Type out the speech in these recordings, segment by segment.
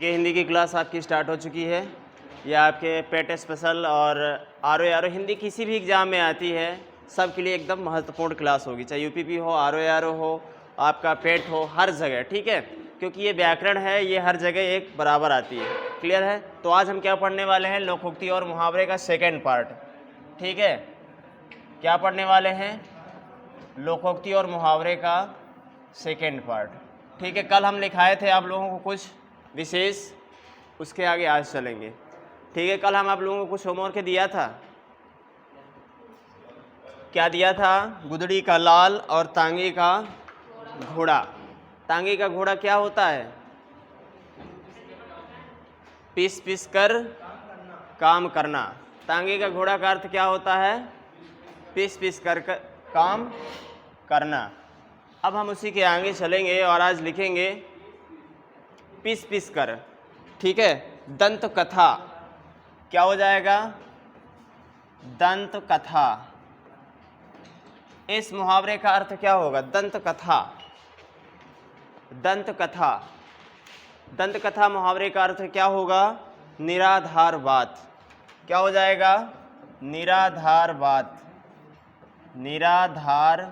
ठीक है, हिंदी की क्लास आपकी स्टार्ट हो चुकी है। ये आपके पेट स्पेशल और आर ओ हिंदी किसी भी एग्ज़ाम में आती है, सब के लिए एकदम महत्वपूर्ण क्लास होगी, चाहे यूपीपी हो, आर ओ हो, आपका पेट हो, हर जगह। ठीक है, क्योंकि ये व्याकरण है, ये हर जगह एक बराबर आती है। क्लियर है? तो आज हम क्या पढ़ने वाले हैं? लोकोक्ति और मुहावरे का सेकेंड पार्ट। ठीक है, क्या पढ़ने वाले हैं? लोकोक्ति और मुहावरे का सेकेंड पार्ट। ठीक है, कल हम लिखाए थे आप लोगों को कुछ विशेष, उसके आगे आज चलेंगे। ठीक है, कल हम आप लोगों को कुछ होमवर्क दिया था। क्या दिया था? गुदड़ी का लाल और तांगे का घोड़ा। तांगे का घोड़ा क्या होता है? पीस पीस कर काम करना। तांगे का घोड़ा का अर्थ क्या होता है? पीस पीस कर काम करना। अब हम उसी के आगे चलेंगे और आज लिखेंगे पीस पीस कर। ठीक है, दंत कथा। क्या हो जाएगा? दंत कथा। इस मुहावरे का अर्थ क्या होगा? दंत कथा। दंत कथा। दंत कथा मुहावरे का अर्थ क्या होगा? निराधार बात। क्या हो जाएगा? निराधार बात। निराधार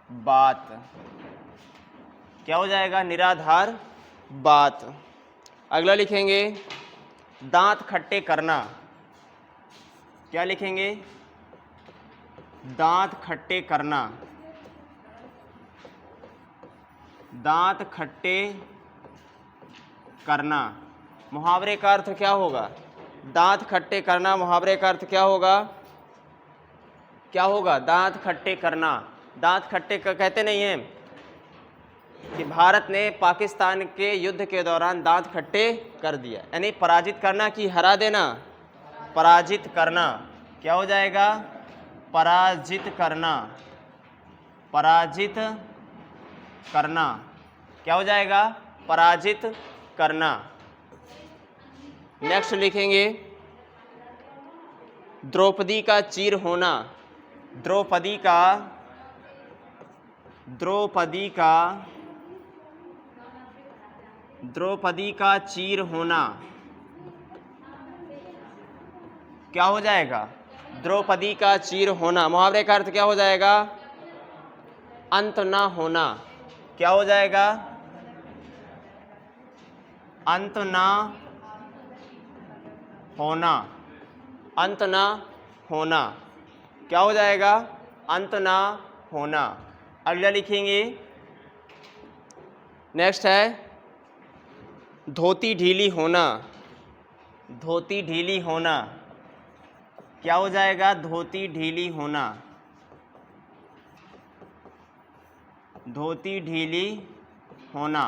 बात। क्या हो जाएगा? निराधार बात। अगला लिखेंगे दांत खट्टे करना। क्या लिखेंगे? दांत खट्टे करना। दांत खट्टे करना मुहावरे का अर्थ क्या होगा? दांत खट्टे करना मुहावरे का अर्थ क्या होगा? क्या होगा? दांत खट्टे करना। दांत खट्टे कहते नहीं हैं कि भारत ने पाकिस्तान के युद्ध के दौरान दांत खट्टे कर दिया, यानी पराजित करना कि हरा देना? पराजित करना। क्या हो जाएगा? पराजित करना। पराजित करना। क्या हो जाएगा? पराजित करना। नेक्स्ट लिखेंगे द्रौपदी का चीर होना। द्रौपदी का द्रौपदी का द्रौपदी का चीर होना। क्या हो जाएगा? द्रौपदी का चीर होना मुहावरे का अर्थ क्या हो जाएगा? अंत ना होना। क्या हो जाएगा? अंत ना होना। अंत ना होना। क्या हो जाएगा? अंत ना होना। अगला लिखेंगे, नेक्स्ट है धोती ढीली होना। धोती ढीली होना। क्या हो जाएगा? धोती ढीली होना। धोती ढीली होना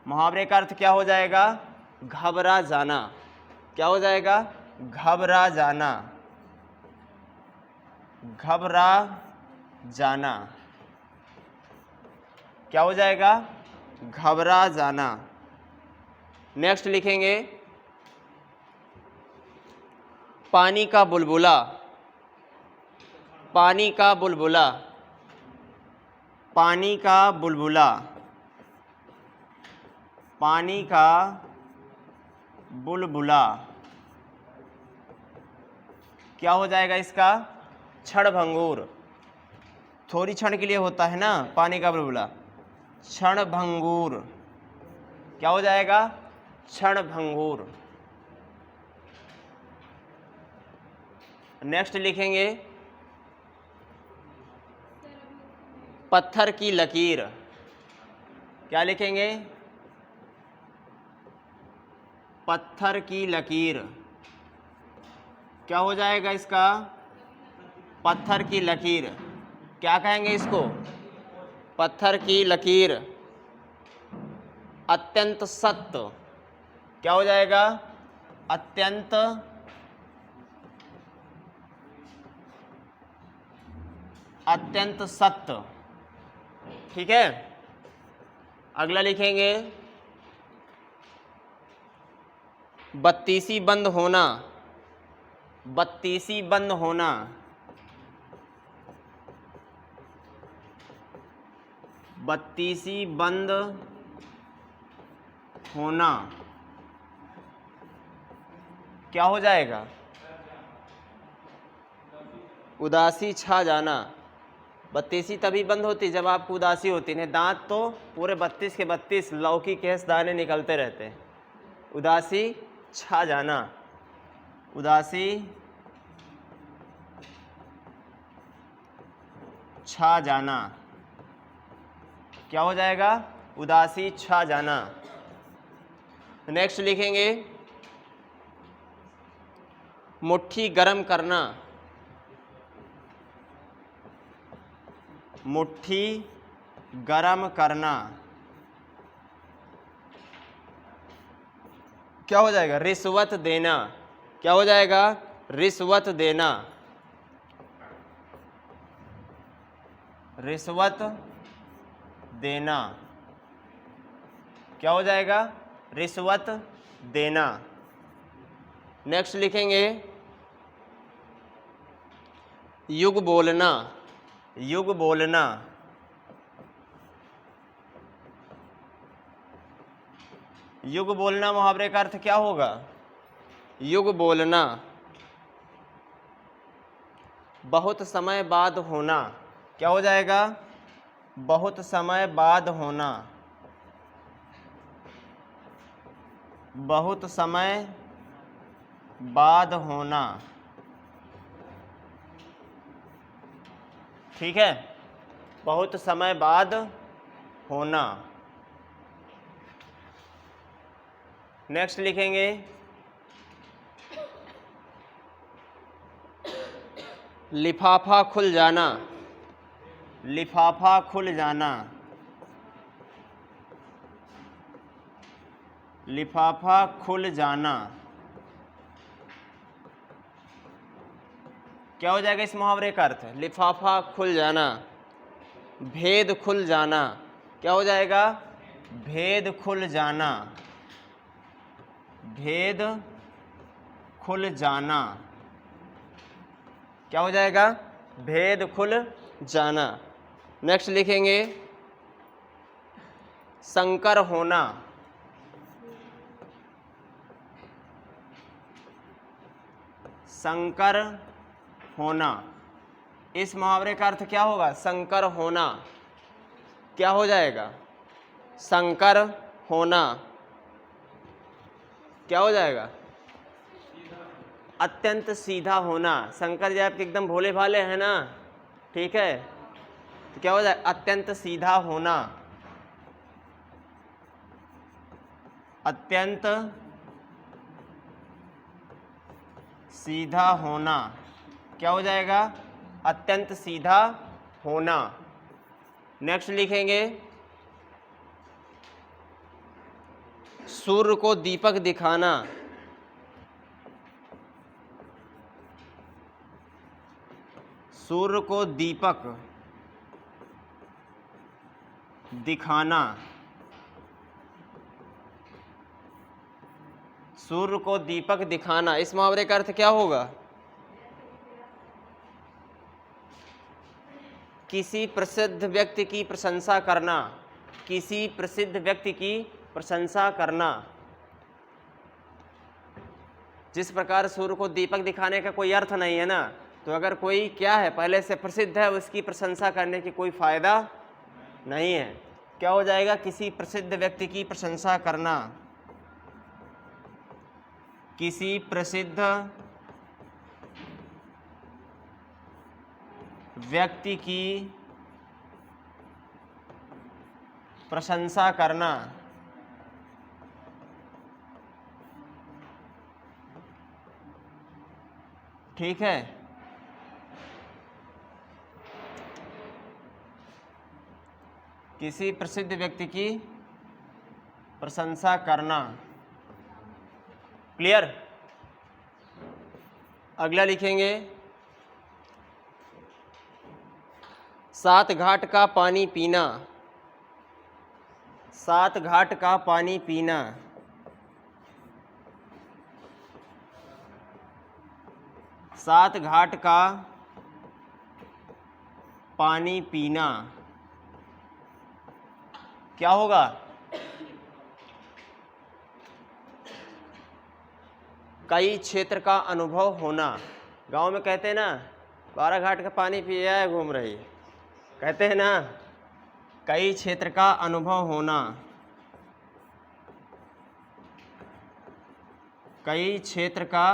मुहावरे का अर्थ क्या हो जाएगा? घबरा जाना। क्या हो जाएगा? घबरा जाना। घबरा जाना। क्या हो जाएगा? घबरा जाना। नेक्स्ट लिखेंगे पानी का बुलबुला। पानी का बुलबुला। पानी का बुलबुला। पानी का बुलबुला। क्या हो जाएगा इसका? क्षणभंगुर। थोड़ी क्षण के लिए होता है ना पानी का बुलबुला। क्षणभंगुर। क्या हो जाएगा? क्षणभंगुर। नेक्स्ट लिखेंगे पत्थर की लकीर। क्या लिखेंगे? पत्थर की लकीर। क्या हो जाएगा इसका? पत्थर की लकीर। क्या कहेंगे इसको? पत्थर की लकीर। अत्यंत सत्य। क्या हो जाएगा? अत्यंत अत्यंत सत्य। ठीक है, अगला लिखेंगे बत्तीसी बंद होना। बत्तीसी बंद होना। बत्तीसी बंद होना। क्या हो जाएगा? उदासी छा जाना। 32 तभी बंद होती जब आपको उदासी होती, नहीं दांत तो पूरे 32 के 32 लौकी केस दाने निकलते रहते हैं। उदासी छा जाना, उदासी छा जाना, क्या हो जाएगा? उदासी छा जाना। नेक्स्ट लिखेंगे मुट्ठी गरम करना, मुट्ठी गरम करना, क्या हो जाएगा? रिश्वत देना। क्या हो जाएगा? रिश्वत देना, रिश्वत देना, क्या हो जाएगा? रिश्वत देना। नेक्स्ट लिखेंगे युग बोलना, युग बोलना, युग बोलना मुहावरे का अर्थ क्या होगा? युग बोलना, बहुत समय बाद होना, क्या हो जाएगा? बहुत समय बाद होना, बहुत समय बाद होना, ठीक है, बहुत समय बाद होना। नेक्स्ट लिखेंगे लिफाफा खुल जाना, लिफाफा खुल जाना, लिफाफा खुल जाना, क्या हो जाएगा इस मुहावरे का अर्थ? लिफाफा खुल जाना, भेद खुल जाना, क्या हो जाएगा? भेद खुल जाना, भेद खुल जाना, क्या हो जाएगा? भेद खुल जाना। नेक्स्ट लिखेंगे संकर होना, संकर होना, इस मुहावरे का अर्थ क्या होगा? संकर होना, क्या हो जाएगा? संकर होना, क्या हो जाएगा? अत्यंत सीधा होना। शंकर जी आपके एकदम भोले भाले हैं ना, ठीक है, तो क्या हो जाए? अत्यंत सीधा होना, अत्यंत सीधा होना, क्या हो जाएगा? अत्यंत सीधा होना। नेक्स्ट लिखेंगे सूर्य को दीपक दिखाना, सूर्य को दीपक दिखाना, सूर्य को दीपक दिखाना, इस मुहावरे का अर्थ क्या होगा? किसी प्रसिद्ध व्यक्ति की प्रशंसा करना, किसी प्रसिद्ध व्यक्ति की प्रशंसा करना। जिस प्रकार सूर्य को दीपक दिखाने का कोई अर्थ नहीं है ना, तो अगर कोई क्या है पहले से प्रसिद्ध है, उसकी प्रशंसा करने की कोई फायदा नहीं है। क्या हो जाएगा? किसी प्रसिद्ध व्यक्ति की प्रशंसा करना, किसी प्रसिद्ध व्यक्ति की प्रशंसा करना, ठीक है। किसी प्रसिद्ध व्यक्ति की प्रशंसा करना, क्लियर। अगला लिखेंगे सात घाट का पानी पीना, सात घाट का पानी पीना, सात घाट का पानी पीना, क्या होगा? कई क्षेत्र का अनुभव होना। गांव में कहते हैं ना, 12 घाट का पानी पिया है घूम रही है, कहते हैं ना। कई क्षेत्र का अनुभव होना, कई क्षेत्र का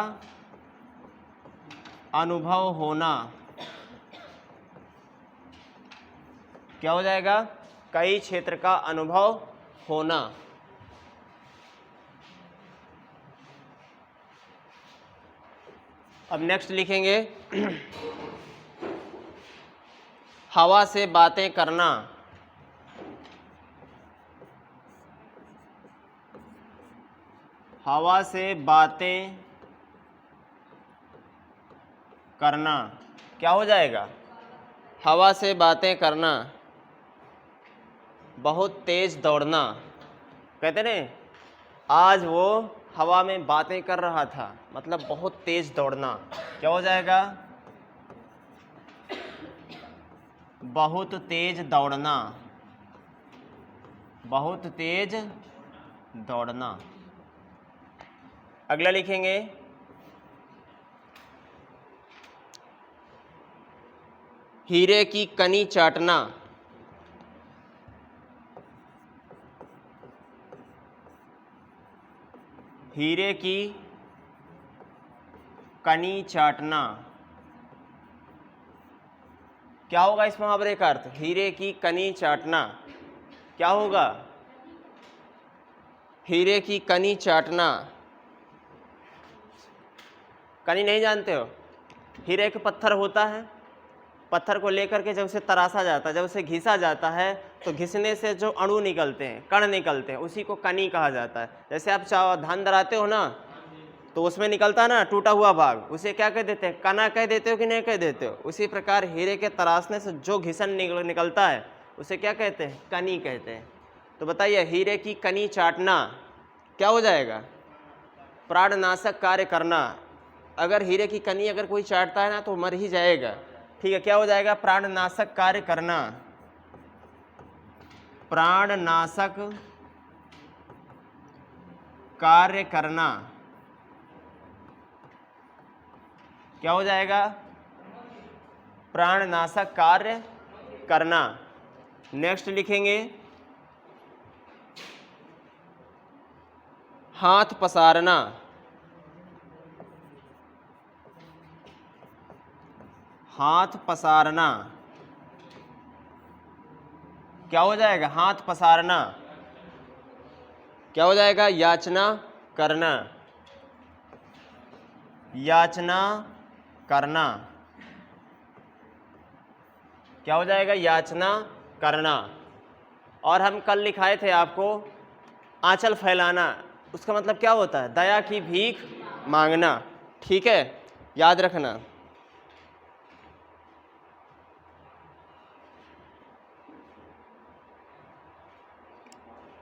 अनुभव होना। क्या हो जाएगा? कई क्षेत्र का अनुभव होना। अब नेक्स्ट लिखेंगे हवा से बातें करना। हवा से बातें करना। क्या हो जाएगा? हवा से बातें करना। बहुत तेज दौड़ना। कहते ने आज वो हवा में बातें कर रहा था, मतलब बहुत तेज दौड़ना। क्या हो जाएगा? बहुत तेज दौड़ना। बहुत तेज दौड़ना। अगला लिखेंगे हीरे की कनी चाटना। हीरे की कनी चाटना। क्या होगा इस मुहावरे का अर्थ? हीरे की कनी चाटना। क्या होगा? हीरे की कनी चाटना। कनी नहीं जानते हो? हीरे का पत्थर होता है, पत्थर को लेकर के जब उसे तराशा जाता है, जब उसे घिसा जाता है, तो घिसने से जो अणु निकलते हैं, कण निकलते हैं, उसी को कनी कहा जाता है। जैसे आप धान दराते हो ना, तो उसमें निकलता है ना टूटा हुआ भाग, उसे क्या कह देते हैं? कना कह देते हो कि नहीं कह देते हो? उसी प्रकार हीरे के तराशने से जो घिसन निकलता है, उसे क्या कहते हैं? कनी कहते हैं। तो बताइए, हीरे की कनी चाटना क्या हो जाएगा? प्राणनाशक कार्य करना। अगर हीरे की कनी अगर कोई चाटता है ना, तो मर ही जाएगा। ठीक है, क्या हो जाएगा? प्राणनाशक कार्य करना। प्राणनाशक कार्य करना। क्या हो जाएगा? प्राणनाशक कार्य करना। नेक्स्ट लिखेंगे हाथ पसारना। हाथ पसारना। क्या हो जाएगा? हाथ पसारना। क्या हो जाएगा? याचना करना। याचना करना। क्या हो जाएगा? याचना करना। और हम कल लिखाए थे आपको आंचल फैलाना, उसका मतलब क्या होता है? दया की भीख मांगना। ठीक है, याद रखना।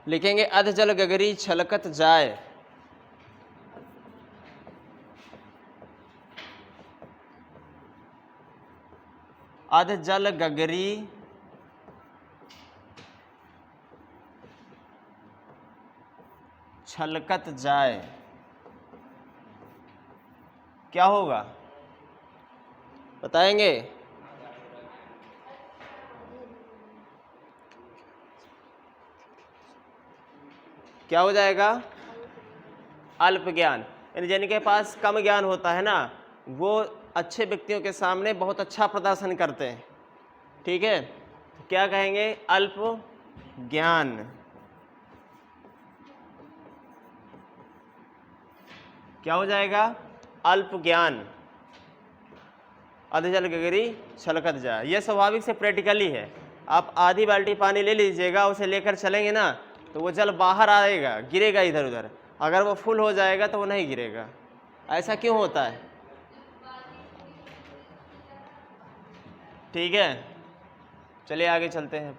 लिखेंगे अधजल गगरी छलकत जाए। अधजल गगरी छलकत जाए। क्या होगा? बताएंगे? क्या हो जाएगा? अल्प ज्ञान। यानी जिनके पास कम ज्ञान होता है ना, वो अच्छे व्यक्तियों के सामने बहुत अच्छा प्रदर्शन करते हैं। ठीक है, तो क्या कहेंगे? अल्प ज्ञान। क्या हो जाएगा? अल्प ज्ञान। अधजल गगरी छलकत जाए। यह स्वाभाविक से प्रैक्टिकली है। आप आधी बाल्टी पानी ले लीजिएगा, उसे लेकर चलेंगे ना, तो वो जल बाहर आएगा, गिरेगा इधर उधर। अगर वो फुल हो जाएगा तो वो नहीं गिरेगा। ऐसा क्यों होता है? ठीक है, चलिए आगे चलते हैं।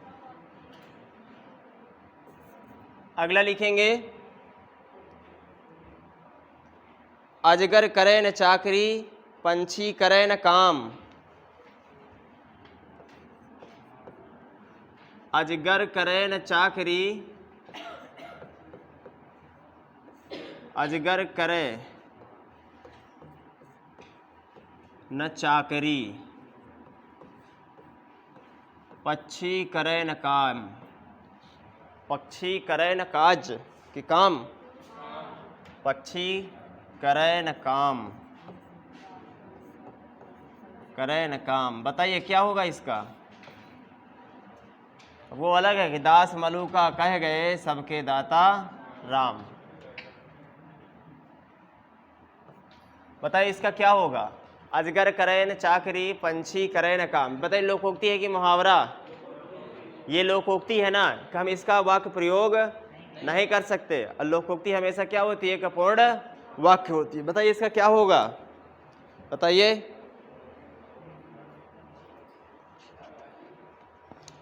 अगला लिखेंगे अजगर करे न चाकरी, पंछी करे न काम। अजगर करे न चाकरी, अजगर करे न चाकरी, पक्षी करे न काम, पक्षी करे न काज कि काम, पक्षी करे न काम, करे न काम। बताइए क्या होगा इसका? वो अलग है कि दास मलूका कह गए सबके दाता राम। बताइए इसका क्या होगा? अजगर करे न चाकरी, पंछी करे न काम। बताइए लोकोक्ति है कि मुहावरा? ये लोकोक्ति है ना, कि हम इसका वाक्य प्रयोग नहीं कर सकते। और लोकोक्ति हमेशा क्या होती है? एक अपूर्ण वाक्य होती है। बताइए इसका क्या होगा? बताइए।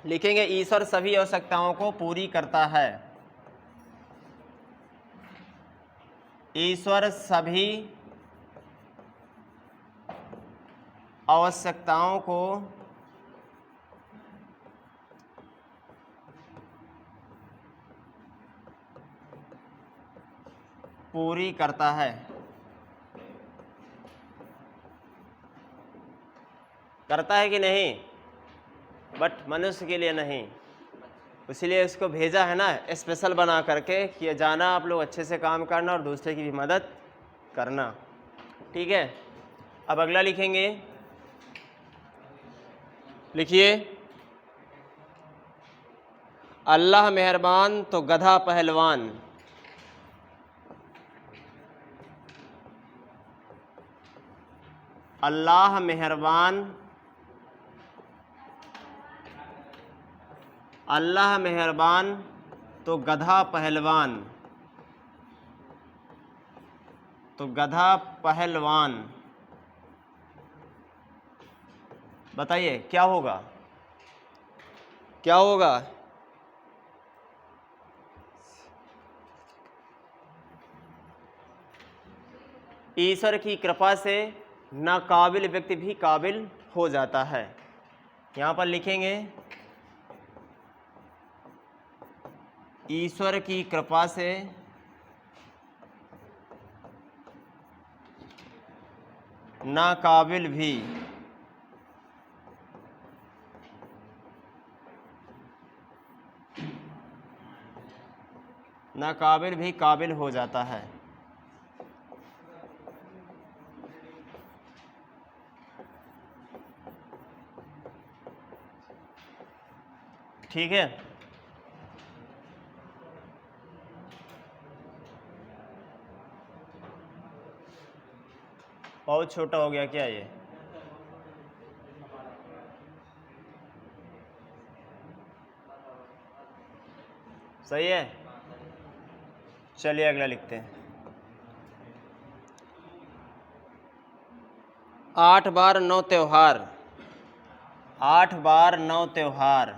लिखेंगे ईश्वर सभी आवश्यकताओं को पूरी करता है। ईश्वर सभी आवश्यकताओं को पूरी करता है। करता है कि नहीं? बट मनुष्य के लिए नहीं, इसलिए इसको भेजा है ना स्पेशल बना करके कि ये जाना आप लोग अच्छे से काम करना और दूसरे की भी मदद करना। ठीक है, अब अगला लिखेंगे। लिखिए, अल्लाह मेहरबान तो गधा पहलवान। अल्लाह मेहरबान, अल्लाह मेहरबान तो गधा पहलवान, तो गधा पहलवान। बताइए क्या होगा? क्या होगा? ईश्वर की कृपा से नाकाबिल व्यक्ति भी काबिल हो जाता है। यहाँ पर लिखेंगे, ईश्वर की कृपा से नाकाबिल भी नाकाबिल भी काबिल हो जाता है। ठीक है, बहुत छोटा हो गया क्या ये? सही है, चलिए अगला लिखते हैं। 8 बार 9 त्योहार, 8 बार 9 त्योहार,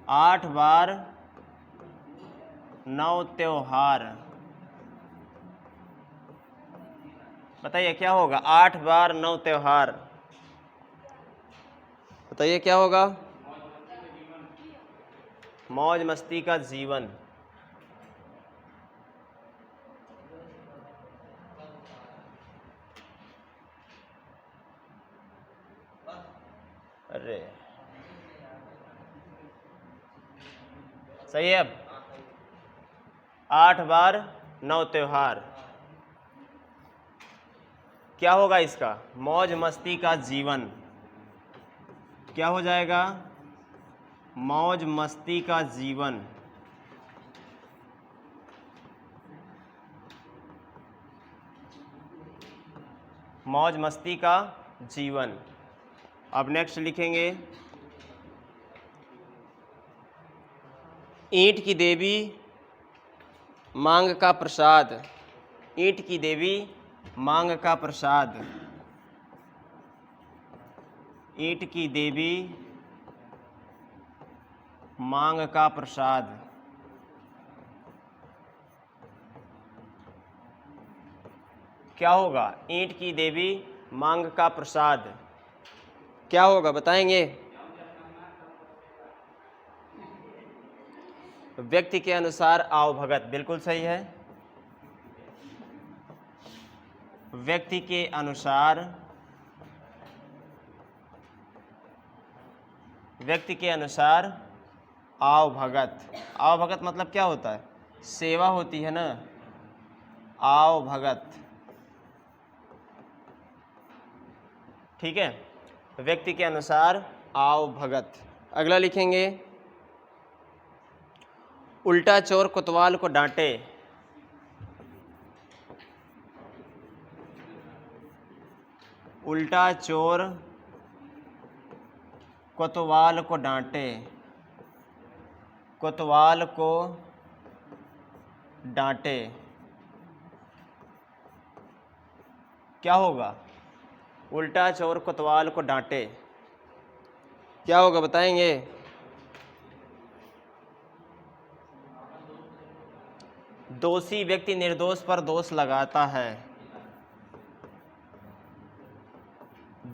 8 बार 9 त्योहार। बताइए क्या होगा? 8 बार 9 त्योहार, बताइए क्या होगा? मौज मस्ती का जीवन। अरे सही है। अब 8 बार 9 त्योहार क्या होगा इसका? मौज मस्ती का जीवन। क्या हो जाएगा? मौज मस्ती का जीवन। मौज मस्ती का जीवन। अब नेक्स्ट लिखेंगे, ईंट की देवी मांग का प्रसाद, ईंट की देवी मांग का प्रसाद, ईंट की देवी मांग का प्रसाद। क्या होगा? ईंट की देवी मांग का प्रसाद क्या होगा? बताएंगे? व्यक्ति के अनुसार आओ भगत, बिल्कुल सही है। व्यक्ति के अनुसार, व्यक्ति के अनुसार आवभगत। आवभगत मतलब क्या होता है? सेवा होती है ना, आवभगत। ठीक है, व्यक्ति के अनुसार आवभगत। अगला लिखेंगे, उल्टा चोर कोतवाल को डांटे। उल्टा चोर कोतवाल को डांटे, कोतवाल को डांटे। क्या होगा? उल्टा चोर कोतवाल को डांटे, क्या होगा बताएंगे? दोषी व्यक्ति निर्दोष पर दोष लगाता है।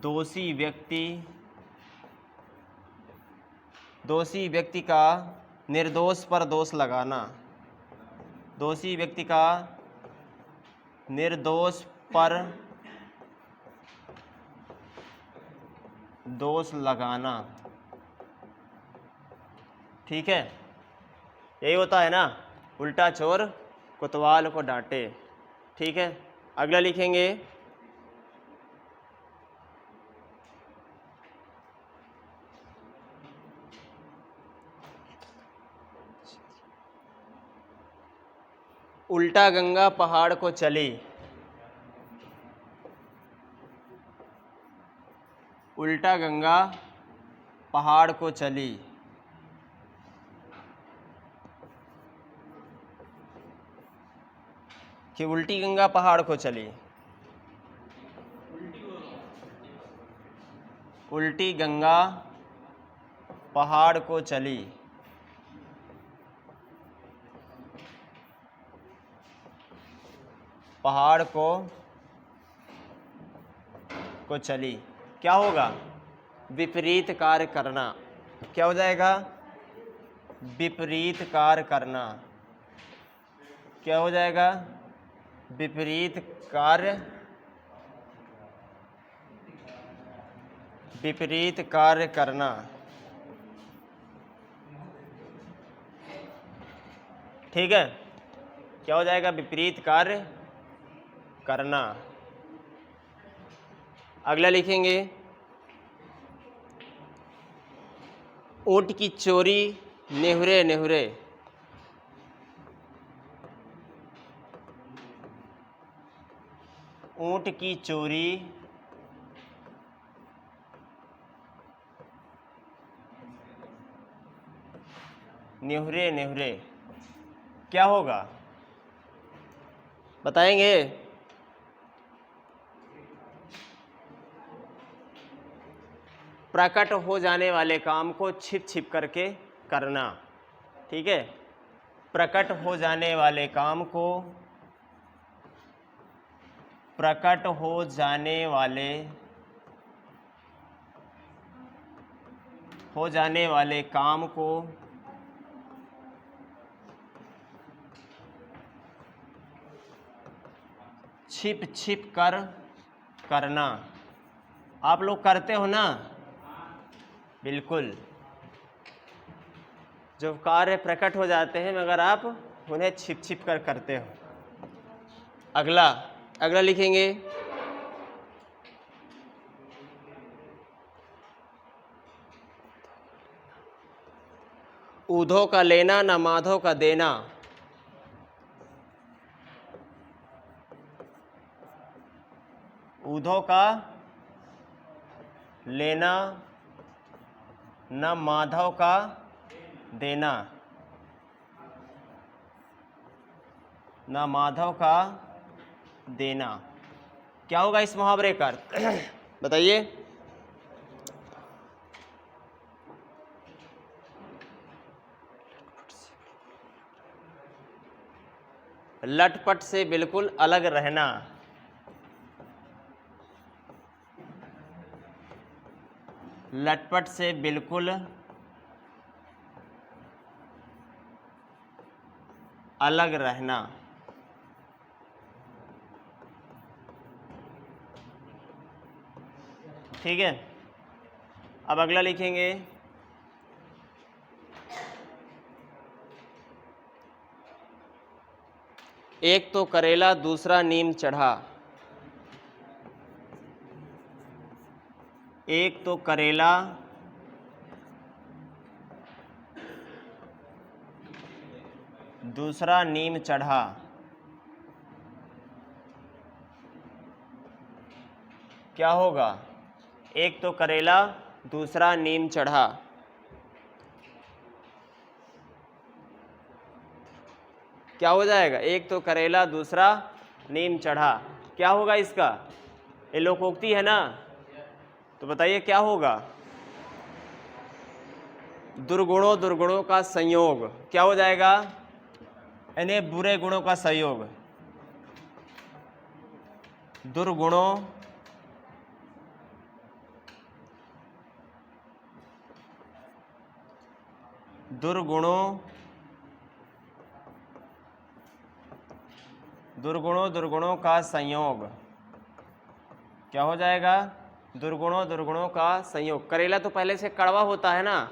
दोषी व्यक्ति का निर्दोष पर दोष लगाना। दोषी व्यक्ति का निर्दोष पर दोष लगाना। ठीक है, यही होता है ना, उल्टा चोर कोतवाल को डांटे। ठीक है, अगला लिखेंगे, उल्टा गंगा पहाड़ को चली। उल्टा गंगा पहाड़ को चली। कि उल्टी गंगा पहाड़ को चली। उल्टी गंगा पहाड़ को चली। पहाड़ को चली। क्या होगा? विपरीत कार्य करना। क्या हो जाएगा? विपरीत कार्य करना। क्या हो जाएगा? विपरीत कार्य, विपरीत कार्य करना। ठीक है, क्या हो जाएगा? विपरीत कार्य करना। अगला लिखेंगे, ऊंट की चोरी नेहुरे नेहुरे। ऊंट की चोरी नेहुरे नेहुरे। क्या होगा बताएंगे? प्रकट हो जाने वाले काम को छिप छिप करके करना। ठीक है, प्रकट हो जाने वाले काम को, प्रकट हो जाने वाले काम को छिप छिप कर करना। आप लोग करते हो ना? बिल्कुल, जो कार्य प्रकट हो जाते हैं मगर आप उन्हें छिप छिप कर करते हो। अगला लिखेंगे, ऊधो का लेना न माधो का देना। ऊधो का लेना न माधव का देना। न माधव का देना। क्या होगा इस मुहावरे का अर्थ बताइए? लटपट से बिल्कुल अलग रहना। लटपट से बिल्कुल अलग रहना। ठीक है। अब अगला लिखेंगे, एक तो करेला दूसरा नीम चढ़ा। एक तो करेला दूसरा नीम चढ़ा। क्या होगा? एक तो करेला दूसरा नीम चढ़ा। क्या हो जाएगा? एक तो करेला दूसरा नीम चढ़ा। क्या होगा इसका? ये लोकोक्ति है ना, तो बताइए क्या होगा? दुर्गुणों दुर्गुणों का संयोग। क्या हो जाएगा? यानी बुरे गुणों का संयोग। दुर्गुणों दुर्गुणों दुर्गुणों दुर्गुणों का संयोग। क्या हो जाएगा? दुर्गुणों दुर्गुणों का संयोग। करेला तो पहले से कड़वा होता है ना,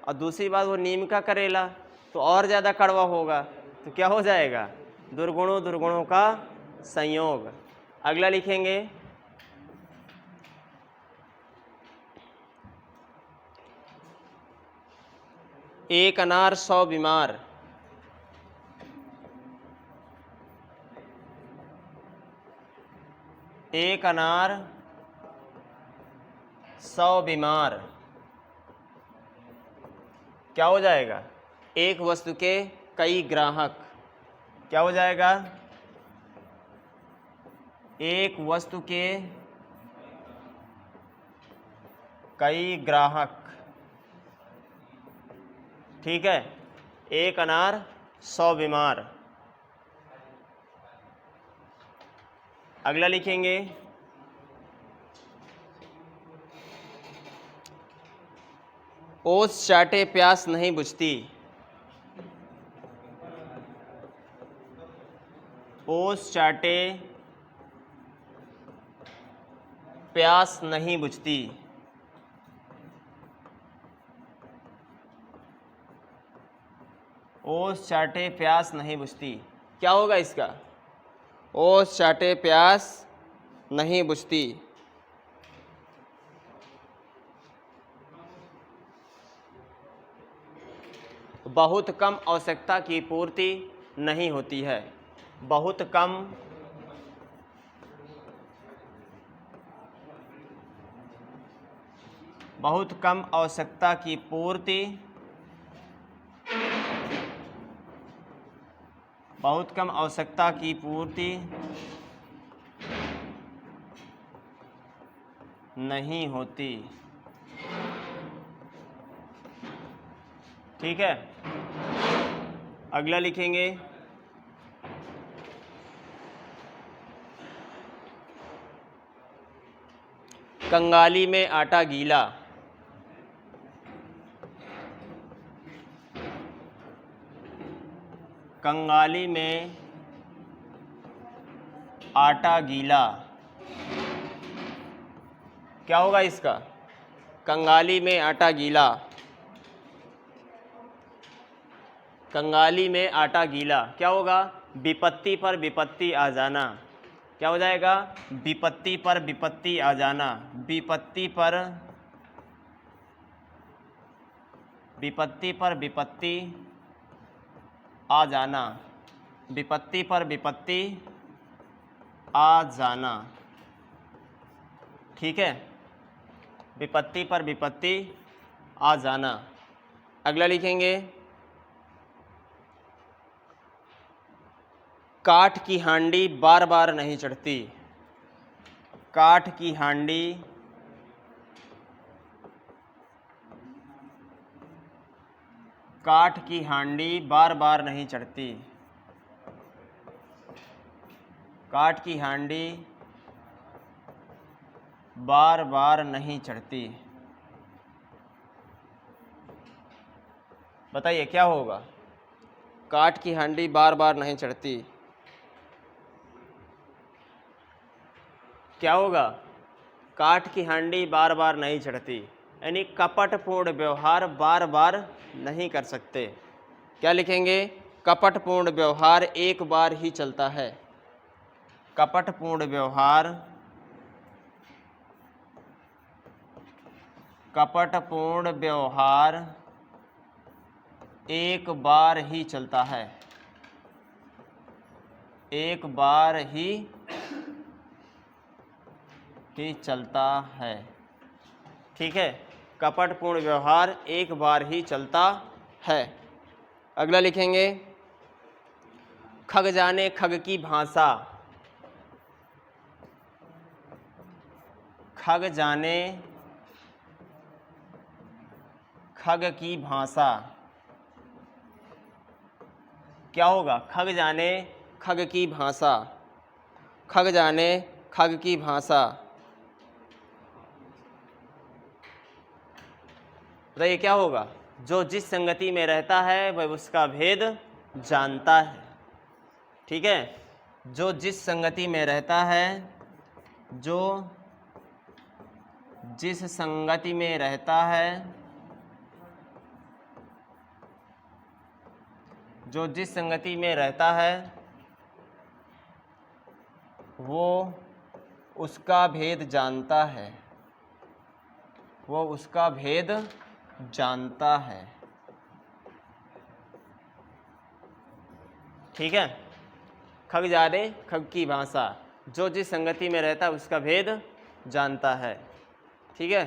और दूसरी बात वो नीम का करेला तो और ज़्यादा कड़वा होगा, तो क्या हो जाएगा? दुर्गुणों दुर्गुणों का संयोग। अगला लिखेंगे, एक अनार 100 बीमार। एक अनार 100 बीमार। क्या हो जाएगा? एक वस्तु के कई ग्राहक। क्या हो जाएगा? एक वस्तु के कई ग्राहक। ठीक है। एक अनार 100 बीमार। अगला लिखेंगे, ओस चाटे प्यास नहीं बुझती। ओस चाटे प्यास नहीं बुझती। ओस चाटे प्यास नहीं बुझती। क्या होगा इसका? ओस चाटे प्यास नहीं बुझती। बहुत कम आवश्यकता की पूर्ति नहीं होती है। बहुत कम आवश्यकता की पूर्ति बहुत कम आवश्यकता की पूर्ति नहीं होती। ठीक है। अगला लिखेंगे, कंगाली में आटा गीला। कंगाली में आटा गीला। क्या होगा इसका? कंगाली में आटा गीला। कंगाली में आटा गीला। क्या होगा? विपत्ति पर विपत्ति आ जाना। क्या हो जाएगा? विपत्ति पर विपत्ति आ जाना। विपत्ति पर विपत्ति आ जाना। विपत्ति पर विपत्ति आ जाना। ठीक है। विपत्ति पर विपत्ति आ जाना। अगला लिखेंगे, काठ की हांडी बार बार नहीं चढ़ती। काठ की हांडी बार बार नहीं चढ़ती। काठ की हांडी बार बार नहीं चढ़ती। बताइए क्या होगा? काठ की हांडी बार बार नहीं चढ़ती। क्या होगा? काठ की हांडी बार बार नहीं चढ़ती, यानी कपटपूर्ण व्यवहार बार बार नहीं कर सकते। क्या लिखेंगे? कपटपूर्ण व्यवहार एक बार ही चलता है। कपटपूर्ण व्यवहार, कपटपूर्ण व्यवहार एक बार ही चलता है, एक बार ही चलता है। ठीक है, कपटपूर्ण व्यवहार एक बार ही चलता है। अगला लिखेंगे, खग जाने खग की भाषा। खग जाने खग की भाषा। क्या होगा? खग जाने खग की भाषा। खग जाने खग की भाषा। बताइए क्या होगा? जो जिस संगति में रहता है वह उसका भेद जानता है। ठीक है, जो जिस संगति में रहता है, जो जिस संगति में रहता है, जो जिस संगति में रहता है वो उसका भेद जानता है, वो उसका भेद जानता है। ठीक है, खग जाने खग की भाषा, जो जिस संगति में रहता है उसका भेद जानता है। ठीक है।